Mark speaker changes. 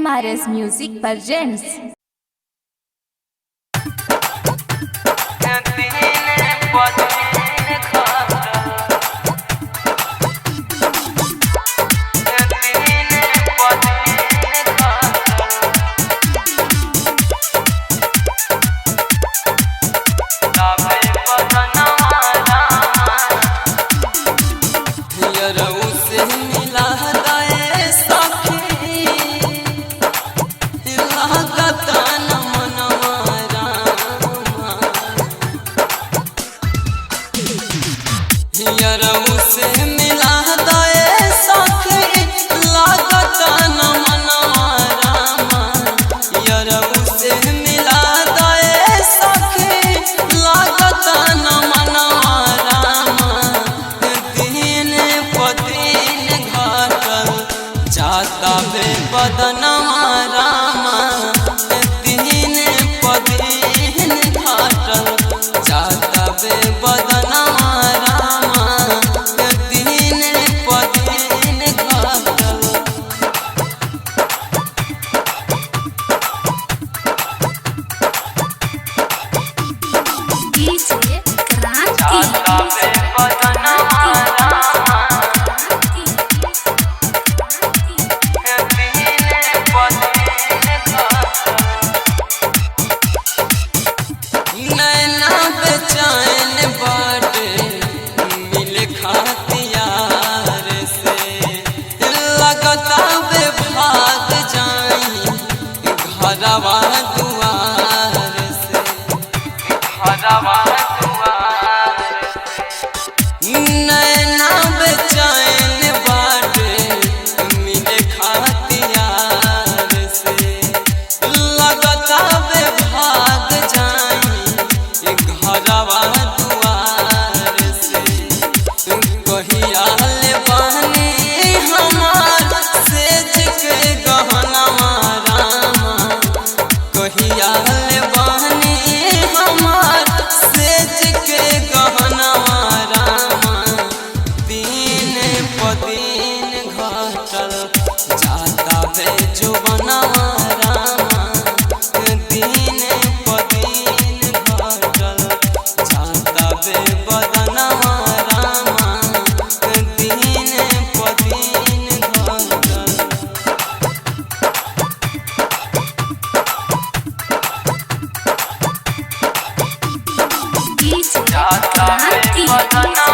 Speaker 1: MRS Music presents
Speaker 2: बदनवा रामा दिन पदीन घाटल जाता बे बदनवा रामा दिन पदीन घाटल
Speaker 1: DJ क्रांति
Speaker 2: जाता बे बदनवा रामा नैना बेचैन बाटे मिले खातियार से लगता बे भाग जाई घरवा दुआर से घरवा दुआर से नैना बेचैन बाटे मिले खातियार से लगता बे भाग जाई घरवा दुआर से कहियाल बहनी हमार सेज के गहनवा रामा कहियाल बहनी हमार सेज के गहनवा रामा दिन पदीन घाटल जाता बे जुबनवा रामा दिन पदीन घाटल जाता बे बदनवा रामा दिन पदीन घाटल
Speaker 1: DJ
Speaker 2: जाता बे
Speaker 1: क्रांति
Speaker 2: बदनवा